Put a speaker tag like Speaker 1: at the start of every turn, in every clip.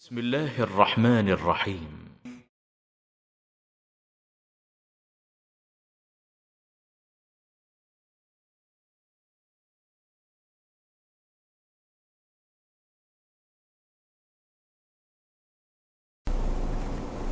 Speaker 1: بسم الله الرحمن الرحيم.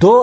Speaker 2: 2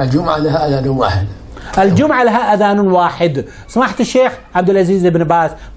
Speaker 3: الجمعة لها أذان واحد
Speaker 2: الجمعة لها أذان واحد. سماحة الشيخ عبد العزيز بن باز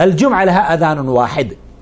Speaker 2: الجمعة لها أذان واحد,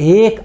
Speaker 2: 1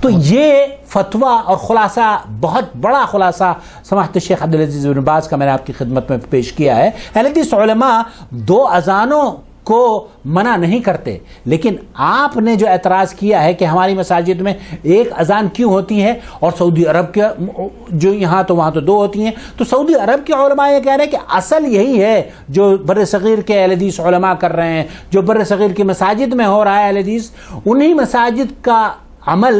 Speaker 2: تو یہ فتویٰ اور خلاصہ، بہت بڑا خلاصہ سماحت الشیخ عبدالعزیز بن باز کا میں نے آپ کی خدمت میں پیش کیا ہے۔ اہل حدیث علماء 2 اذانوں کو منع نہیں کرتے، لیکن آپ نے جو اعتراض کیا ہے کہ ہماری مساجد میں ایک اذان کیوں ہوتی ہے اور سعودی عرب کے جو یہاں تو وہاں تو 2 ہوتی ہیں، تو سعودی عرب کے علماء یہ کہہ رہے ہیں کہ اصل یہی ہے جو بر صغیر کے اہل حدیث علماء کر رہے ہیں، جو بر صغیر کی مساجد میں ہو رہا ہے اہل حدیث، انہی مساجد کا عمل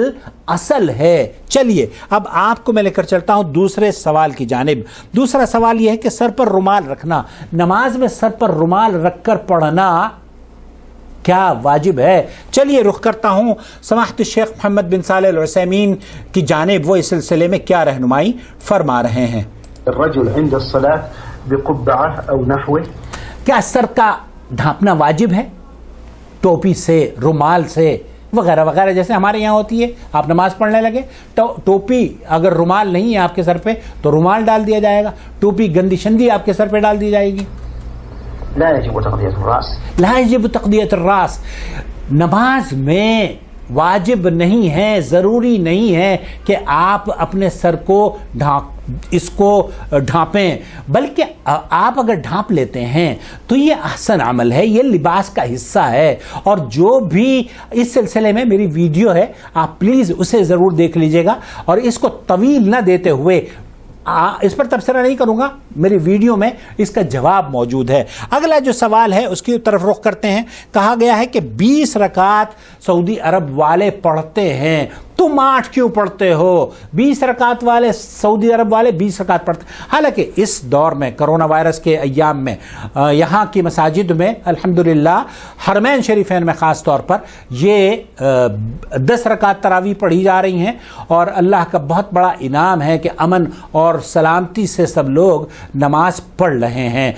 Speaker 2: اصل ہے۔ چلیے اب آپ کو میں لے کر چلتا ہوں دوسرے سوال کی جانب۔ دوسرا سوال یہ ہے کہ سر پر رومال رکھنا، نماز میں سر پر رومال رکھ کر پڑھنا کیا واجب ہے؟ چلیے رخ کرتا ہوں سماحت الشیخ محمد بن صالح العثیمین کی جانب، وہ اس سلسلے میں کیا رہنمائی فرما رہے ہیں۔
Speaker 4: الرجل عند الصلاة بقبعة او نحوه،
Speaker 2: کیا سر کا ڈھانپنا واجب ہے ٹوپی سے، رومال سے وغیرہ وغیرہ، جیسے ہمارے یہاں ہوتی ہے؟ آپ نماز پڑھنے لگے، ٹوپی اگر رومال نہیں ہے آپ کے سر پہ تو رومال ڈال دیا جائے گا، ٹوپی گندی شندی آپ کے سر پہ ڈال دی جائے گی۔
Speaker 4: لا يجب تغطية الرأس،
Speaker 2: لا يجب تغطية الراس، نماز میں واجب نہیں ہے، ضروری نہیں ہے کہ آپ اپنے سر کو ڈھانپیں، بلکہ آپ اگر ڈھانپ لیتے ہیں تو یہ احسن عمل ہے، یہ لباس کا حصہ ہے۔ اور جو بھی اس سلسلے میں میری ویڈیو ہے آپ پلیز اسے ضرور دیکھ لیجئے گا، اور اس کو طویل نہ دیتے ہوئے اس پر تبصرہ نہیں کروں گا، میری ویڈیو میں اس کا جواب موجود ہے۔ اگلا جو سوال ہے اس کی طرف رخ کرتے ہیں۔ کہا گیا ہے کہ 20 رکعت سعودی عرب والے پڑھتے ہیں، تم 8 کیوں پڑھتے ہو؟ 20 رکعت والے سعودی عرب والے 20 رکعت پڑھتے ہیں۔ حالانکہ اس دور میں کرونا وائرس کے ایام میں یہاں کی مساجد میں الحمدللہ حرمین شریفین میں خاص طور پر یہ 10 رکعت تراویح پڑھی جا رہی ہیں، اور اللہ کا بہت بڑا انعام ہے کہ امن اور سلامتی سے سب لوگ نماز پڑھ رہے ہیں۔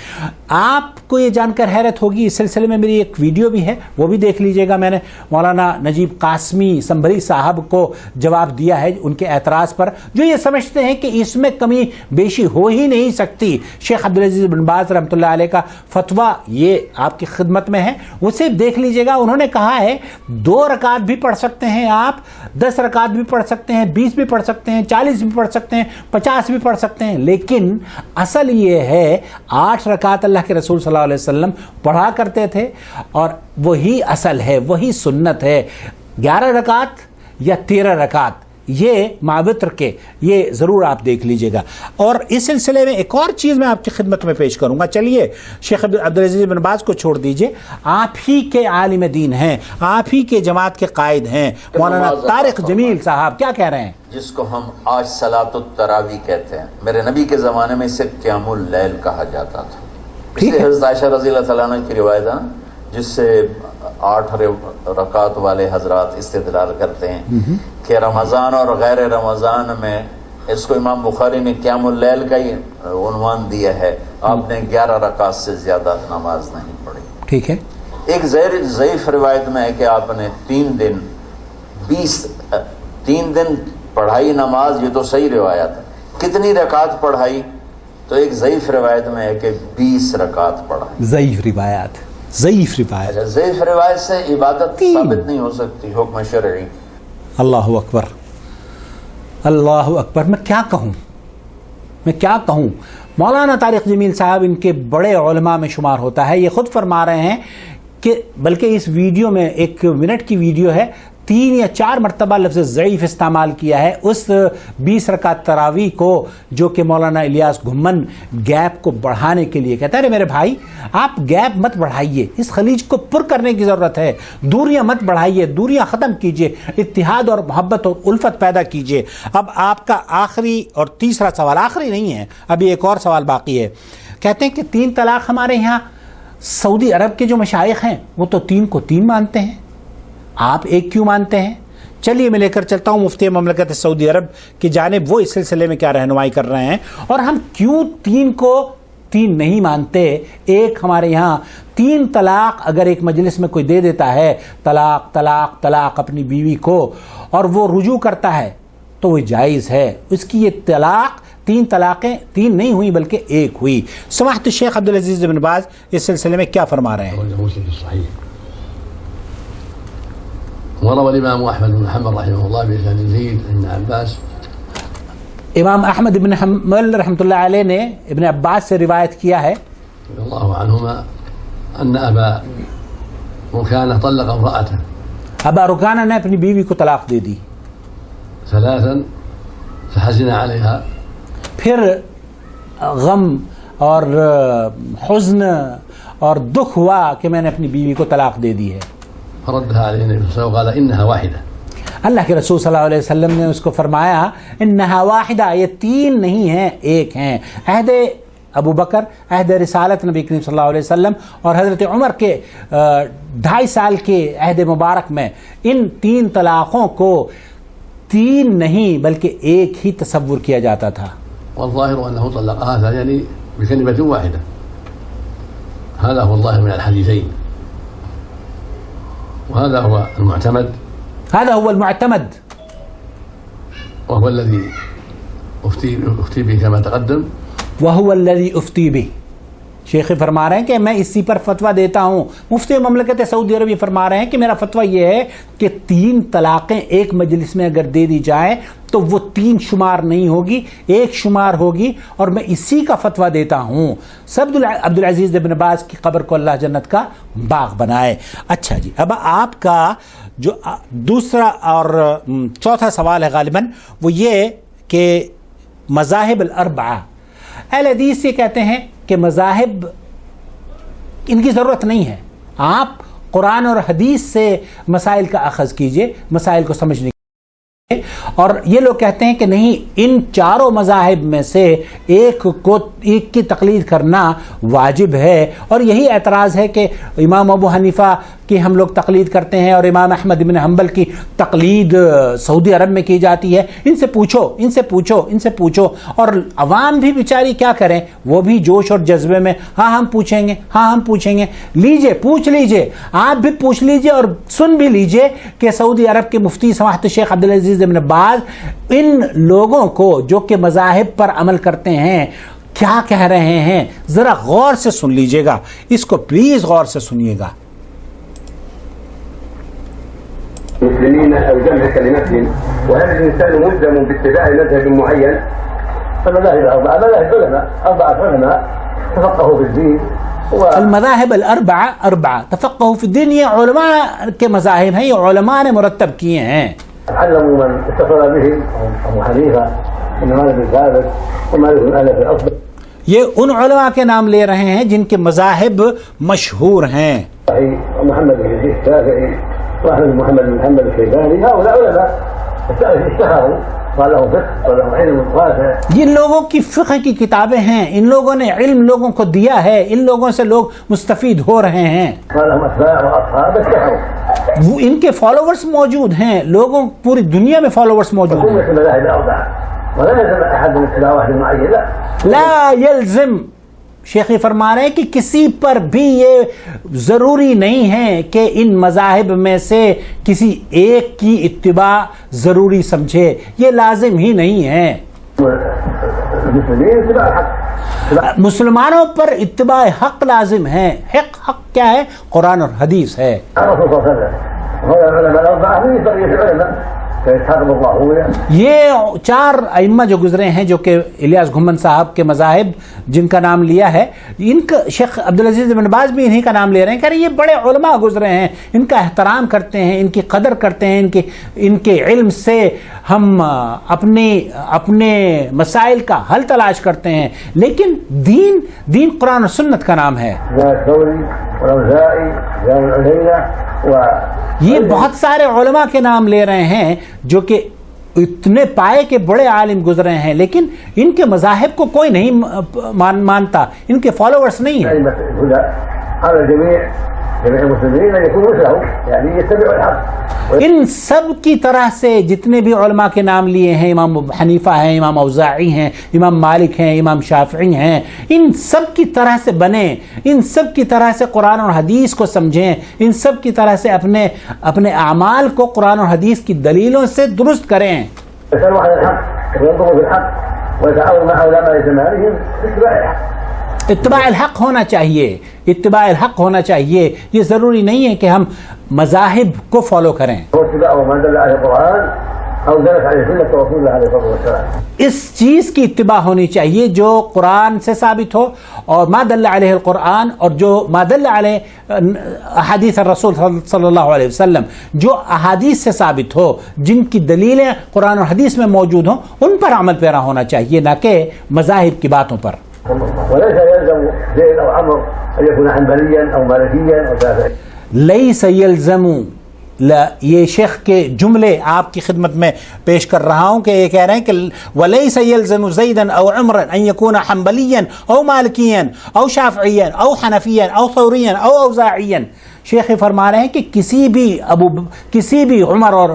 Speaker 2: آپ کو یہ جان کر حیرت ہوگی، اس سلسلے میں میری ایک ویڈیو بھی ہے، وہ بھی دیکھ لیجئے گا۔ میں نے مولانا نجیب قاسمی سنبھری صاحب کو جواب دیا ہے ان کے اعتراض پر، جو یہ سمجھتے ہیں کہ اس میں کمی بیشی ہو ہی نہیں سکتی۔ شیخ عبدالعزیز بن باز رحمۃ اللہ علیہ کا فتویٰ یہ آپ کی خدمت میں ہے، اسے دیکھ لیجئے گا۔ انہوں نے کہا ہے 2 رکعت بھی پڑھ سکتے ہیں آپ، 10 رکعت بھی پڑھ سکتے ہیں، 20 بھی پڑھ سکتے ہیں، 40 بھی پڑھ سکتے ہیں، 50 بھی پڑھ سکتے ہیں، لیکن اصل یہ ہے 8 رکعت اللہ کے رسول صلی اللہ علیہ وسلم پڑھا کرتے تھے، اور وہی اصل ہے، وہی سنت ہے۔ 11 رکعت یا 13 رکعت یہ مابتر کے، یہ ضرور آپ دیکھ لیجئے گا۔ اور اس سلسلے میں ایک اور چیز میں آپ کی خدمت میں پیش کروں گا۔ چلیے شیخ عبدالعزیز بن باز کو چھوڑ دیجئے، آپ ہی کے عالم دین ہیں، آپ ہی کے جماعت کے قائد ہیں، مولانا طارق جمیل صاحب کیا کہہ رہے ہیں؟
Speaker 5: جس کو ہم آج صلاۃ التراویح کہتے ہیں، میرے نبی کے زمانے میں اسے قیام اللیل کہا جاتا تھا۔ اس لیے حضرت عائشہ رضی اللہ تعالیٰ عنہ کی روایت ہے جس سے 8 رکعت والے حضرات استدلال کرتے ہیں کہ رمضان اور غیر رمضان میں اس کو امام بخاری نے قیام اللیل کا ہی عنوان دیا ہے، آپ نے 11 رکعت سے زیادہ نماز نہیں پڑھی۔
Speaker 2: ٹھیک ہے۔
Speaker 5: ایک ضعیف روایت میں ہے کہ آپ نے 3 دن پڑھائی نماز، یہ تو صحیح روایت ہے۔ کتنی رکعت پڑھائی؟ تو ایک ضعیف روایت میں ہے کہ 20 رکعت پڑھائی۔
Speaker 2: ضعیف روایت، ضعیف روایت،
Speaker 5: ضعیف روایت سے عبادت ثابت نہیں ہو سکتی حکم شرعی۔
Speaker 2: اللہ اکبر، اللہ اکبر۔ میں کیا کہوں؟ مولانا طارق جمیل صاحب ان کے بڑے علماء میں شمار ہوتا ہے، یہ خود فرما رہے ہیں کہ بلکہ اس ویڈیو میں 1 منٹ کی ویڈیو ہے، 3 یا 4 مرتبہ لفظ ضعیف استعمال کیا ہے اس 20 رکعت تراویح کو، جو کہ مولانا الیاس گھمن گیپ کو بڑھانے کے لیے کہتا ہے۔ میرے بھائی آپ گیپ مت بڑھائیے، اس خلیج کو پر کرنے کی ضرورت ہے، دوریاں مت بڑھائیے، دوریاں ختم کیجئے، اتحاد اور محبت اور الفت پیدا کیجئے۔ اب آپ کا آخری اور تیسرا سوال، آخری نہیں ہے، ابھی ایک اور سوال باقی ہے۔ کہتے ہیں کہ 3 طلاق ہمارے یہاں سعودی عرب کے جو مشائخ ہیں وہ تو 3 کو 3 مانتے ہیں، آپ 1 کیوں مانتے ہیں؟ چلیے میں لے کر چلتا ہوں مفتی مملکت سعودی عرب کی جانب، وہ اس سلسلے میں کیا رہنمائی کر رہے ہیں، اور ہم کیوں 3 کو 3 نہیں مانتے۔ ایک ہمارے یہاں 3 طلاق اگر ایک مجلس میں کوئی دے دیتا ہے، طلاق طلاق طلاق اپنی بیوی کو، اور وہ رجوع کرتا ہے تو وہ جائز ہے، اس کی یہ طلاق 3 طلاقیں 3 نہیں ہوئی بلکہ 1 ہوئی۔ سماحت الشیخ عبدالعزیز بن باز اس سلسلے میں کیا فرما رہے ہیں؟
Speaker 6: وروى الإمام أحمد بن حنبل رحمه الله بإسناد جيد عن ابن عباس.
Speaker 2: امام احمد ابن حنبل رحمۃ اللہ علیہ نے ابن عباس سے روایت کیا ہے
Speaker 6: رضي الله عنهما أن أبا ركانة طلق امرأته
Speaker 2: ابا رکانہ نے اپنی بیوی کو طلاق دے دی
Speaker 6: 3 فحزن عليها
Speaker 2: پھر غم اور حزن اور دکھ ہوا کہ میں نے اپنی بیوی کو طلاق دے دی ہے.
Speaker 6: فردها عليه النبي صلى الله عليه وسلم وقال إنها واحدة.
Speaker 2: اللہ کے رسول صلی اللہ علیہ وسلم نے اس کو فرمایا انہا واحدہ، یہ 3 نہیں ہیں، ایک ہیں. عہد ابو بکر، عہد رسالت نبی کریم صلی اللہ علیہ وسلم اور حضرت عمر کے 2.5 سال کے عہد مبارک میں ان 3 طلاقوں کو 3 نہیں بلکہ ایک ہی تصور کیا جاتا تھا.
Speaker 6: والظاهر أنه طلقها ثانيا بكلمة واحدة. هذا هو الظاهر من الحديثين، وهذا هو المعتمد،
Speaker 2: هذا هو المعتمد
Speaker 6: وهو الذي أفتي به كما تقدم.
Speaker 2: وهو الذي أفتي به. شیخ فرما رہے ہیں کہ میں اسی پر فتویٰ دیتا ہوں. مفتی مملکت سعودی عرب یہ فرما رہے ہیں کہ میرا فتویٰ یہ ہے کہ 3 طلاقیں ایک مجلس میں اگر دے دی جائیں تو وہ 3 شمار نہیں ہوگی، 1 شمار ہوگی، اور میں اسی کا فتویٰ دیتا ہوں. عبدالعزیز بن باز کی قبر کو اللہ جنت کا باغ بنائے. اچھا جی، اب آپ کا جو دوسرا اور چوتھا سوال ہے غالباً وہ یہ کہ مذاہب الاربعہ، اہل حدیث یہ کہتے ہیں کہ مذاہب ان کی ضرورت نہیں ہے، آپ قرآن اور حدیث سے مسائل کا اخذ کیجئے، مسائل کو سمجھنے. اور یہ لوگ کہتے ہیں کہ نہیں، ان 4 مذاہب میں سے ایک کی تقلید کرنا واجب ہے. اور یہی اعتراض ہے کہ امام ابو حنیفہ کی ہم لوگ تقلید کرتے ہیں اور امام احمد بن حنبل کی تقلید سعودی عرب میں کی جاتی ہے. ان سے پوچھو، ان سے پوچھو، ان سے پوچھو. اور عوام بھی بیچاری کیا کریں، وہ بھی جوش اور جذبے میں ہاں ہم پوچھیں گے، ہاں ہم پوچھیں گے. لیجئے، پوچھ لیجئے، آپ بھی پوچھ لیجئے اور سن بھی لیجئے کہ سعودی عرب کے مفتی سماحت شیخ عبدالعزیز بن باز ان لوگوں کو جو کہ مذاہب پر عمل کرتے ہیں کیا کہہ رہے ہیں. ذرا غور سے سن لیجئے گا، اس کو پلیز غور سے سنیے گا.
Speaker 7: مسلمين أو جمع كلمتهم، وهل الإنسان ملزم باتباع مذهب معين؟ فالمذاهب 4 مذاهب علماء، 4 علماء تفقهوا في الدين.
Speaker 2: المذاہب الاربعہ 4 تفقهوا في الدين، یہ علماء کے مذاہب ہیں، یہ علماء نے مرتب کیے ہیں.
Speaker 7: علموا من اتصل بهم أبو حنيفة ومالك بن ثابت ومالك بن أنس الأصبح.
Speaker 2: یہ ان علماء کے نام لے رہے ہیں جن کے مذاہب مشہور ہیں.
Speaker 7: محمد بن إدريس الشافعي وأحمد بن محمد بن حنبل الشيباني، هؤلاء علماء اشتهروا قال لهم فقه ولهم علم واسع.
Speaker 2: یہ لوگوں کی فقہ کی کتابیں ہیں، ان لوگوں نے علم لوگوں کو دیا ہے، ان لوگوں سے لوگ مستفید ہو رہے ہیں.
Speaker 7: قال لهم أتباع وأصحاب اشتهروا.
Speaker 2: وہ ان کے فالوورز موجود ہیں، لوگوں پوری دنیا میں فالوورز موجود ہیں.
Speaker 7: المذاهب 4 ولا يلزم أحد من اتباع واحد معين.
Speaker 2: لا يلزم. شیخی فرما رہے ہیں کہ کسی پر بھی یہ ضروری نہیں ہے کہ ان مذاہب میں سے کسی ایک کی اتباع ضروری سمجھے، یہ لازم ہی نہیں ہے. مسلمانوں پر اتباع حق لازم ہے. حق کیا ہے؟ قرآن اور حدیث ہے. یہ 4 ائمہ جو گزرے ہیں، جو کہ الیاس گھمن صاحب کے مذاہب جن کا نام لیا ہے، ان کا شیخ عبدالعزیز بن باز بھی انہی کا نام لے رہے ہیں. کہہ رہے ہیں یہ بڑے علماء گزرے ہیں، ان کا احترام کرتے ہیں، ان کی قدر کرتے ہیں، ان کے علم سے ہم اپنے مسائل کا حل تلاش کرتے ہیں. لیکن دین قرآن و سنت کا نام ہے. یہ بہت سارے علماء کے نام لے رہے ہیں جو کہ اتنے پائے کے بڑے عالم گزرے ہیں، لیکن ان کے مذاہب کو کوئی نہیں مانتا، ان کے فالوورز نہیں ہیں. ان سب کی طرح سے جتنے بھی علماء کے نام لیے ہیں، امام حنیفہ ہیں، امام اوزاعی ہیں، امام مالک ہیں، امام شافعی ہیں، ان سب کی طرح سے بنیں، ان سب کی طرح سے قرآن اور حدیث کو سمجھیں، ان سب کی طرح سے اپنے اعمال کو قرآن اور حدیث کی دلیلوں سے درست کریں. اتباع الحق ہونا چاہیے، اتباع الحق ہونا چاہیے. یہ ضروری نہیں ہے کہ ہم مذاہب کو فالو کریں. اس چیز کی اتباع ہونی چاہیے جو قرآن سے ثابت ہو، اور ما دل علیہ القرآن، اور جو ما دل علیہ احادیث الرسول صلی اللہ علیہ وسلم، جو احادیث سے ثابت ہو، جن کی دلیلیں قرآن اور حدیث میں موجود ہوں، ان پر عمل پیرا ہونا چاہیے، نہ کہ مذاہب کی باتوں پر.
Speaker 7: وليس يلزم زيد او عمرو ان يكون حنبليا او مالكيا او شافعيا.
Speaker 2: ليس يلزم، یہ شیخ کے جملے آپ کی خدمت میں پیش کر رہا ہوں کہ یہ کہہ رہے ہیں کہ وَلَيْسَ يَلْزَمُ زَيْدًا أَوْ عُمْرًا أَن يَكُونَ حَنْبَلِيًّا أَوْ مَالِكِيًّا أَوْ شَافِعِيًّا أَوْ حَنَفِيًّا أَوْ ثَوْرِيًّا أَوْ أَوْزَاعِيًّا. شیخ فرما رہے ہیں کہ کسی بھی عمر اور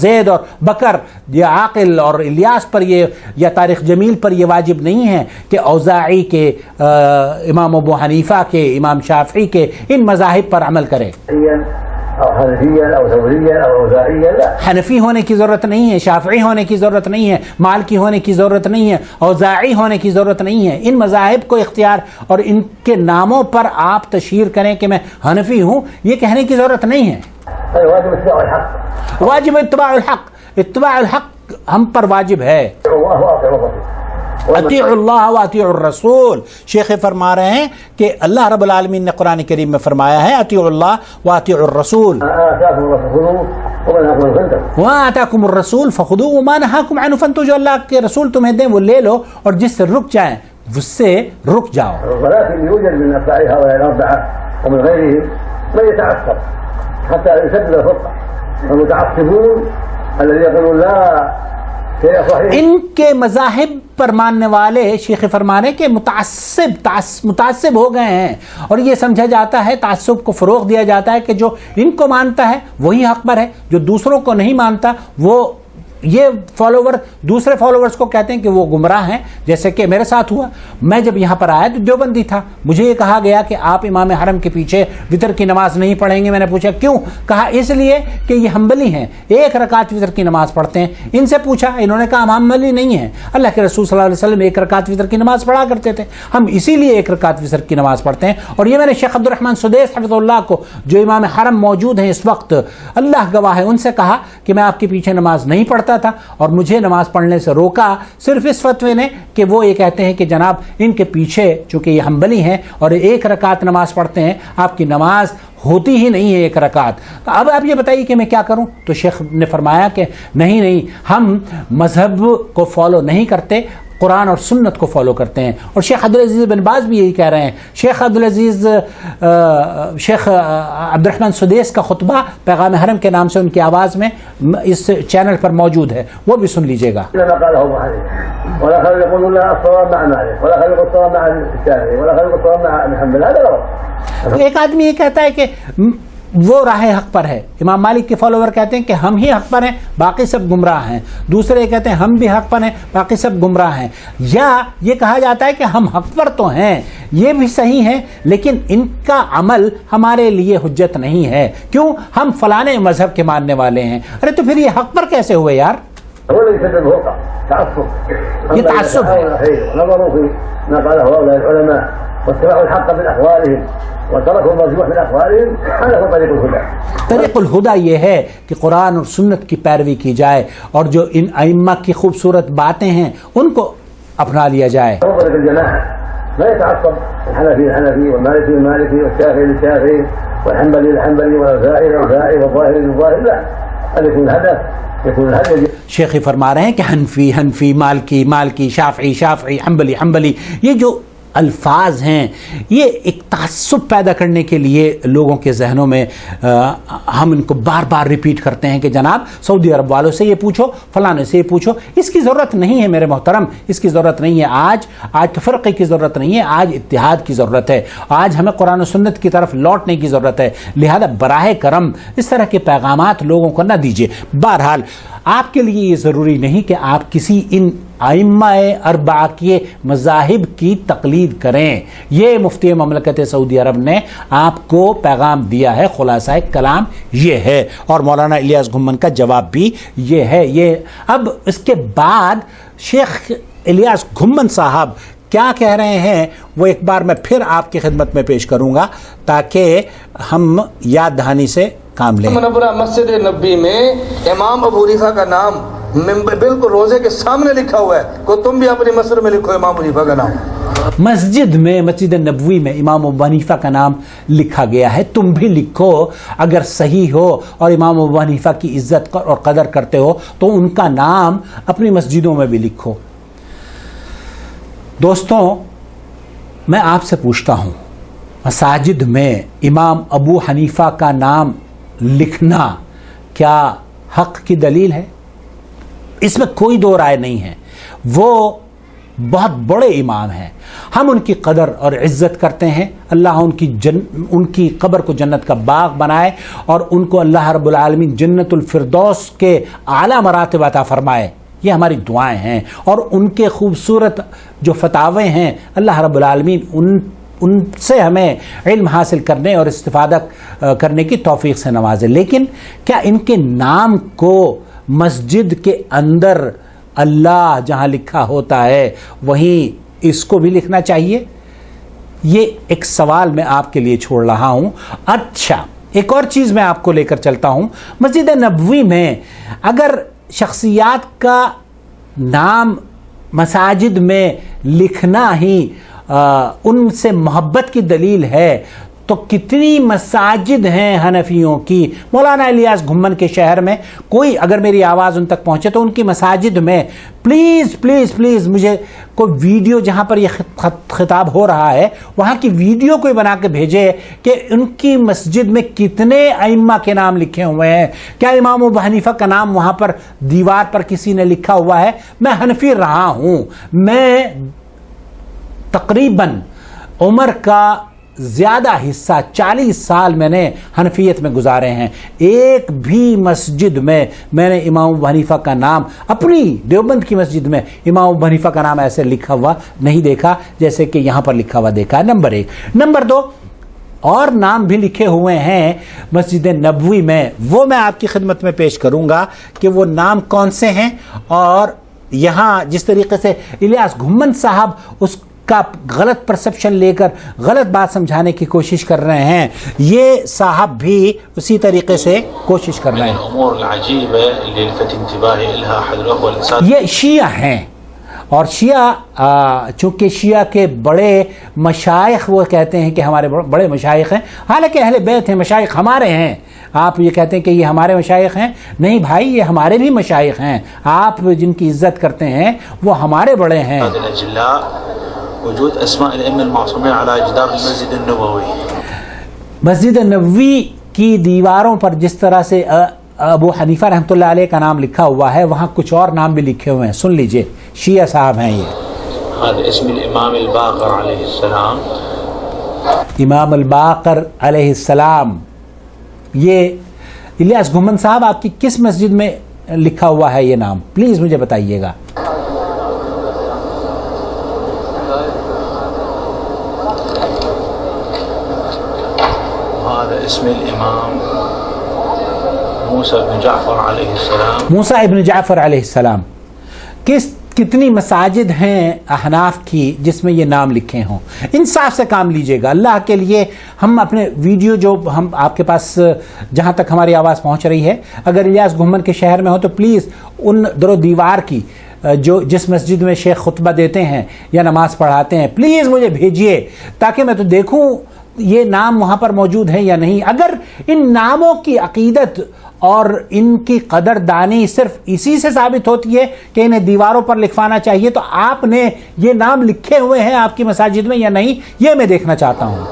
Speaker 2: زید اور بکر یا عاقل اور الیاس پر یہ، یا طارق جمیل پر یہ واجب نہیں ہے کہ اوزاعی کے، امام ابو حنیفہ کے، امام شافعی کے ان مذاہب پر عمل کرے. حنفی ہونے کی ضرورت نہیں ہے، شافعی ہونے کی ضرورت نہیں ہے، مالکی ہونے کی ضرورت نہیں ہے، اوزاعی ہونے کی ضرورت نہیں ہے. ان مذاہب کو اختیار اور ان کے ناموں پر آپ تشہیر کریں کہ میں حنفی ہوں، یہ کہنے کی ضرورت نہیں ہے. واجب اتباع الحق، اتباع الحق ہم پر واجب ہے. اطیع اللہ و اطیع الرسول. شیخ فرما رہے ہیں کہ اللہ رب العالمین نے قرآن کریم میں فرمایا ہے اطیع اللہ و اطیع الرسول. وآتاکم الرسول فخذوه وما نهاکم عنہ فانتہوا. جو اللہ کے رسول تمہیں دیں وہ لے لو، اور جس سے رک جائیں اس سے رک جاؤ.
Speaker 7: ولكن يوجد من أتباع هؤلاء الأربعة ومن غيرهم من يتعصب حتى يسبب الفرقة. المتعصبون الذين يقولون لا شيء صحيح.
Speaker 2: ان کے مذاہب پر ماننے والے شیخ فرمانے کے متعصب ہو گئے ہیں، اور یہ سمجھا جاتا ہے، تعصب کو فروغ دیا جاتا ہے کہ جو ان کو مانتا ہے وہی حق پر ہے، جو دوسروں کو نہیں مانتا وہ، یہ فالوور دوسرے فالوورز کو کہتے ہیں کہ وہ گمراہ ہیں. جیسے کہ میرے ساتھ ہوا، میں جب یہاں پر آیا تو دیوبندی تھا، مجھے یہ کہا گیا کہ آپ امام حرم کے پیچھے وتر کی نماز نہیں پڑھیں گے. میں نے پوچھا کیوں؟ کہا اس لیے کہ یہ حنبلی ہیں، ایک رکعت وتر کی نماز پڑھتے ہیں. ان سے پوچھا، انہوں نے کہا ہم حنبلی نہیں ہیں، اللہ کے رسول صلی اللہ علیہ وسلم ایک رکعت وتر کی نماز پڑھا کرتے تھے، ہم اسی لیے ایک رکعت وتر کی نماز پڑھتے ہیں. اور یہ میں نے شیخ عبد الرحمن سدیس حفظ اللہ کو، جو امام حرم موجود ہیں اس وقت، اللہ گواہ ہے، ان سے کہا کہ میں آپ کے پیچھے نماز نہیں پڑھتا تھا، اور مجھے نماز پڑھنے سے روکا صرف اس فتوے نے کہ وہ یہ کہتے ہیں کہ جناب ان کے پیچھے چونکہ یہ حنبلی ہیں اور ایک رکعت نماز پڑھتے ہیں، آپ کی نماز ہوتی ہی نہیں ہے ایک رکعت. اب آپ یہ بتائیے کہ میں کیا کروں؟ تو شیخ نے فرمایا کہ نہیں، ہم مذہب کو فالو نہیں کرتے، قرآن اور سنت کو فالو کرتے ہیں. اور شیخ عبدالعزیز بن باز بھی یہی کہہ رہے ہیں. شیخ عبد الرحمن سدیس کا خطبہ پیغام حرم کے نام سے ان کی آواز میں اس چینل پر موجود ہے، وہ بھی سن لیجئے گا. ایک آدمی یہ کہتا ہے کہ وہ راہ حق پر ہے، امام مالک کے فالوور کہتے ہیں کہ ہم ہی حق پر ہیں، باقی سب گمراہ ہیں. دوسرے کہتے ہیں ہم بھی حق پر ہیں، باقی سب گمراہ ہیں. یا یہ کہا جاتا ہے کہ ہم حق پر تو ہیں، یہ بھی صحیح ہے، لیکن ان کا عمل ہمارے لیے حجت نہیں ہے. کیوں؟ ہم فلانے مذہب کے ماننے والے ہیں. ارے تو پھر یہ حق پر کیسے ہوئے یار؟ یہ تعصب ہے.
Speaker 7: نظروا في ما قاله هؤلاء العلماء واتبعوا الحق من اقوالهم وتركوا المرجوح من اقوالهم، هذا هو طريق الهدى.
Speaker 2: طریق الہدیٰ یہ ہے کہ قرآن اور سنت کی پیروی کی جائے، اور جو ان ائمہ کی خوبصورت باتیں ہیں ان کو اپنا لیا جائے.
Speaker 7: لا يتعصب الحنفي الحنفي والمالكي المالكي والشافعي للشافعي والحنبلي الحنبلي والأوزاعي الأوزاعي والظاهري للظاهري. لا، هذا يكون الهدف، يكون الهدف.
Speaker 2: شیخی فرما رہے ہیں کہ حنفی، مالکی، شافعی، حنبلی، یہ جو الفاظ ہیں یہ ایک تعصب پیدا کرنے کے لیے لوگوں کے ذہنوں میں ہم ان کو بار بار ریپیٹ کرتے ہیں کہ جناب سعودی عرب والوں سے یہ پوچھو، فلانے سے یہ پوچھو. اس کی ضرورت نہیں ہے میرے محترم، اس کی ضرورت نہیں ہے. آج تفرقے کی ضرورت نہیں ہے، آج اتحاد کی ضرورت ہے. آج ہمیں قرآن و سنت کی طرف لوٹنے کی ضرورت ہے. لہذا براہ کرم اس طرح کے پیغامات لوگوں کو نہ دیجیے. بہرحال آپ کے لیے یہ ضروری نہیں کہ آپ کسی ان ائمہ اربعہ کے مذاہب کی تقلید کریں. یہ مفتی مملکت سعودی عرب نے آپ کو پیغام دیا ہے، خلاصہ کلام یہ ہے، اور مولانا الیاس گھمن کا جواب بھی یہ ہے. یہ اب اس کے بعد شیخ الیاس گھمن صاحب کیا کہہ رہے ہیں وہ ایک بار میں پھر آپ کی خدمت میں پیش کروں گا تاکہ ہم یاد دہانی سے کام لیں.
Speaker 8: منورہ مسجد نبی میں امام ابو حنیفہ کا نام بالکل روزے کے سامنے لکھا ہوا ہے. کو تم بھی اپنی مسجد میں لکھو امام ابو حنیفہ کا نام.
Speaker 2: مسجد میں مسجد نبوی میں امام ابو حنیفہ کا نام لکھا گیا ہے. تم بھی لکھو اگر صحیح ہو اور امام ابو حنیفہ کی عزت اور قدر کرتے ہو تو ان کا نام اپنی مسجدوں میں بھی لکھو. دوستوں میں آپ سے پوچھتا ہوں مساجد میں امام ابو حنیفہ کا نام لکھنا کیا حق کی دلیل ہے؟ اس میں کوئی دو رائے نہیں ہے. وہ بہت بڑے امام ہیں, ہم ان کی قدر اور عزت کرتے ہیں. اللہ ان کی قبر کو جنت کا باغ بنائے اور ان کو اللہ رب العالمین جنت الفردوس کے اعلیٰ مراتب عطا فرمائے. یہ ہماری دعائیں ہیں. اور ان کے خوبصورت جو فتاوے ہیں اللہ رب العالمین ان سے ہمیں علم حاصل کرنے اور استفادہ کرنے کی توفیق سے نوازے. لیکن کیا ان کے نام کو مسجد کے اندر اللہ جہاں لکھا ہوتا ہے وہیں اس کو بھی لکھنا چاہیے؟ یہ ایک سوال میں آپ کے لیے چھوڑ رہا ہوں. اچھا, ایک اور چیز میں آپ کو لے کر چلتا ہوں. مسجد نبوی میں اگر شخصیات کا نام مساجد میں لکھنا ہی ان سے محبت کی دلیل ہے تو کتنی مساجد ہیں حنفیوں کی. مولانا الیاس گھمن کے شہر میں کوئی اگر میری آواز ان تک پہنچے تو ان کی مساجد میں پلیز پلیز پلیز مجھے کوئی ویڈیو جہاں پر یہ خطاب ہو رہا ہے وہاں کی ویڈیو کوئی بنا کے بھیجے کہ ان کی مسجد میں کتنے ائمہ کے نام لکھے ہوئے ہیں. کیا امام ابو حنیفہ کا نام وہاں پر دیوار پر کسی نے لکھا ہوا ہے؟ میں حنفی رہا ہوں, میں تقریباً عمر کا زیادہ حصہ 40 سال میں نے حنفیت میں گزارے ہیں. ایک بھی مسجد میں میں نے امام ابو حنیفہ کا نام, اپنی دیوبند کی مسجد میں امام ابو حنیفہ کا نام ایسے لکھا ہوا نہیں دیکھا جیسے کہ یہاں پر لکھا ہوا دیکھا. نمبر 1. نمبر 2, اور نام بھی لکھے ہوئے ہیں مسجد نبوی میں, وہ میں آپ کی خدمت میں پیش کروں گا کہ وہ نام کون سے ہیں. اور یہاں جس طریقے سے الیاس گھمن صاحب اس کا غلط پرسپشن لے کر غلط بات سمجھانے کی کوشش کر رہے ہیں, یہ صاحب بھی اسی طریقے سے کوشش کر رہے ہیں. یہ شیعہ ہیں اور شیعہ چونکہ شیعہ کے بڑے مشائخ وہ کہتے ہیں کہ ہمارے بڑے مشائخ ہیں, حالانکہ اہل بیت ہیں, مشائخ ہمارے ہیں. آپ یہ کہتے ہیں کہ یہ ہمارے مشائخ ہیں, نہیں بھائی یہ ہمارے بھی مشائخ ہیں. آپ جن کی عزت کرتے ہیں وہ ہمارے بڑے ہیں.
Speaker 9: وجود اسماء الائمہ المعصومین علی جدار المسجد النبوی,
Speaker 2: مسجد نبوی کی دیواروں پر جس طرح سے ابو حنیفہ رحمۃ اللہ علیہ کا نام لکھا ہوا ہے وہاں کچھ اور نام بھی لکھے ہوئے ہیں. سن لیجئے, شیعہ صاحب ہیں یہ.
Speaker 9: اسم الامام الباقر علیہ السلام,
Speaker 2: امام الباقر علیہ السلام. یہ الیاس گھمن صاحب آپ کی کس مسجد میں لکھا ہوا ہے یہ نام؟ پلیز مجھے بتائیے گا.
Speaker 9: اسم الامام موسیٰ ابن جعفر علیہ السلام,
Speaker 2: موسیٰ ابن جعفر علیہ السلام. کتنی مساجد ہیں احناف کی جس میں یہ نام لکھے ہوں؟ انصاف سے کام لیجئے گا اللہ کے لیے. ہم اپنے ویڈیو جو ہم آپ کے پاس جہاں تک ہماری آواز پہنچ رہی ہے, اگر الیاس گھمن کے شہر میں ہو تو پلیز ان در و دیوار کی جس مسجد میں شیخ خطبہ دیتے ہیں یا نماز پڑھاتے ہیں پلیز مجھے بھیجیے تاکہ میں تو دیکھوں یہ نام وہاں پر موجود ہے یا نہیں. اگر ان ناموں کی عقیدت اور ان کی قدردانی صرف اسی سے ثابت ہوتی ہے کہ انہیں دیواروں پر لکھوانا چاہیے تو آپ نے یہ نام لکھے ہوئے ہیں آپ کی مساجد میں یا نہیں, یہ میں دیکھنا چاہتا ہوں.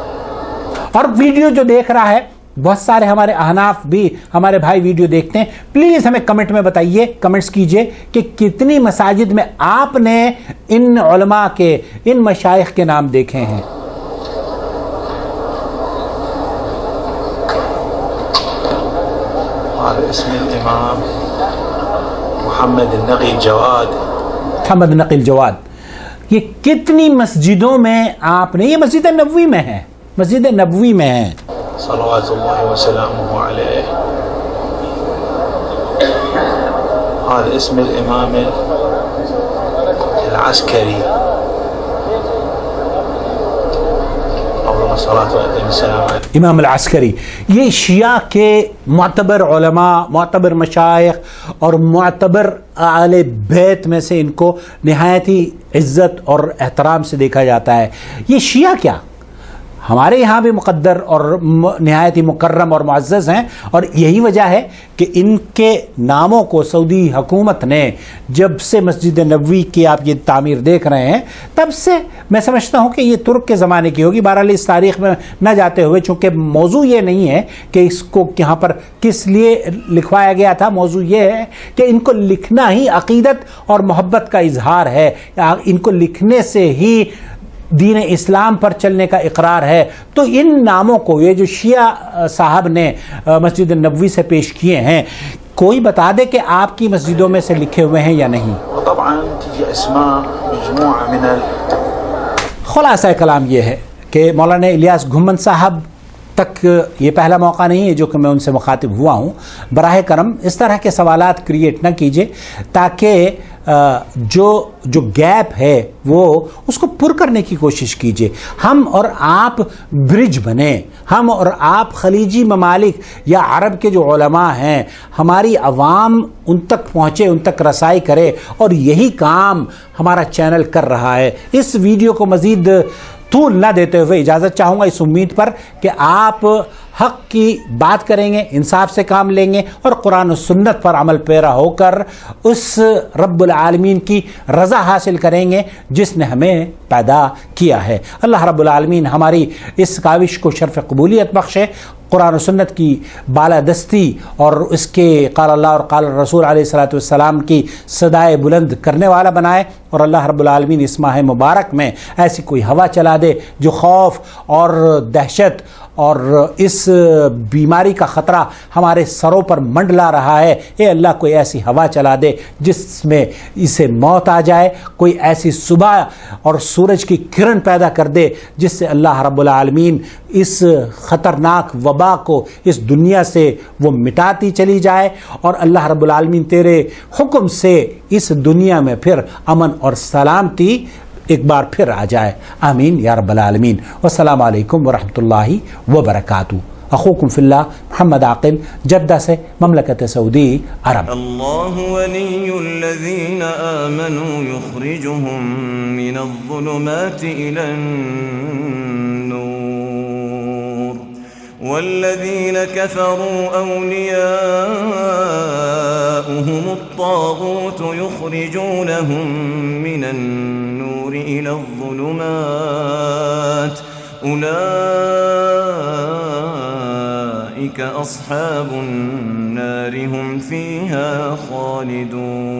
Speaker 2: اور ویڈیو جو دیکھ رہا ہے, بہت سارے ہمارے احناف بھی ہمارے بھائی ویڈیو دیکھتے ہیں, پلیز ہمیں کمنٹ میں بتائیے, کمنٹس کیجئے کہ کتنی مساجد میں آپ نے ان علماء کے, ان مشائخ کے نام دیکھے ہیں.
Speaker 9: اسم الامام محمد النقی الجواد,
Speaker 2: محمد نقی الجواد. یہ کتنی مسجدوں میں آپ نے, یہ مسجد نبوی میں ہے, مسجد نبوی میں ہے.
Speaker 9: صلوات اللہ وسلامہ علیہ. اسم الامام العسکری, الصلاة وأتم السلام على
Speaker 2: امام العسکری. یہ شیعہ کے معتبر علماء، معتبر مشائخ اور معتبر اہل بیت میں سے ان کو نہایت ہی عزت اور احترام سے دیکھا جاتا ہے. یہ شیعہ کیا ہمارے یہاں بھی مقدر اور نہایت ہی مکرم اور معزز ہیں، اور یہی وجہ ہے کہ ان کے ناموں کو سعودی حکومت نے جب سے مسجد نبوی کی آپ یہ تعمیر دیکھ رہے ہیں تب سے میں سمجھتا ہوں کہ یہ ترک کے زمانے کی ہوگی. بہرحال اس تاریخ میں نہ جاتے ہوئے، چونکہ موضوع یہ نہیں ہے کہ اس کو یہاں پر کس لیے لکھوایا گیا تھا، موضوع یہ ہے کہ ان کو لکھنا ہی عقیدت اور محبت کا اظہار ہے، ان کو لکھنے سے ہی دین اسلام پر چلنے کا اقرار ہے. تو ان ناموں کو یہ جو شیعہ صاحب نے مسجد نبوی سے پیش کیے ہیں، کوئی بتا دے کہ آپ کی مسجدوں میں سے لکھے ہوئے ہیں یا نہیں.
Speaker 9: وطبعا تجي أسماء مجموعة من
Speaker 2: خلاصہ کلام یہ ہے کہ مولانا الیاس گھمن صاحب تک یہ پہلا موقع نہیں ہے جو کہ میں ان سے مخاطب ہوا ہوں. براہ کرم اس طرح کے سوالات کریٹ نہ کیجیے تاکہ جو گیپ ہے وہ اس کو پر کرنے کی کوشش کیجیے. ہم اور آپ برج بنیں، ہم اور آپ خلیجی ممالک یا عرب کے جو علماء ہیں ہماری عوام ان تک پہنچے، ان تک رسائی کرے، اور یہی کام ہمارا چینل کر رہا ہے. اس ویڈیو کو مزید طول نہ دیتے ہوئے اجازت چاہوں گا اس امید پر کہ آپ حق کی بات کریں گے، انصاف سے کام لیں گے اور قرآن و سنت پر عمل پیرا ہو کر اس رب العالمین کی رضا حاصل کریں گے جس نے ہمیں پیدا کیا ہے. اللہ رب العالمین ہماری اس کاوش کو شرف قبولیت بخشے، قرآن و سنت کی بالادستی اور اس کے قال اللہ اور قال الرسول علیہ الصلوۃ والسلام کی صدائے بلند کرنے والا بنائے، اور اللہ رب العالمین اس ماہ مبارک میں ایسی کوئی ہوا چلا دے جو خوف اور دہشت اور اس بیماری کا خطرہ ہمارے سروں پر منڈلا رہا ہے. اے اللہ کوئی ایسی ہوا چلا دے جس میں اسے موت آ جائے، کوئی ایسی صبح اور سورج کی کرن پیدا کر دے جس سے اللہ رب العالمین اس خطرناک وبا کو اس دنیا سے وہ مٹاتی چلی جائے، اور اللہ رب العالمین تیرے حکم سے اس دنیا میں پھر امن اور سلامتی ایک بار پھر آ جائے. آمین یا رب العالمین. والسلام علیکم ورحمۃ اللہ وبرکاتہ. اخوکم فی اللہ محمد عاقل، جدہ سے، مملکت سعودی عرب.
Speaker 10: اللہ ولی الذین آمنوا یخرجهم من الظلمات الى النور والذین كفروا اولیاؤهم الطاغوت یخرجونهم من النور إلى الظلمات أولئك أصحاب النار هم فيها خالدون.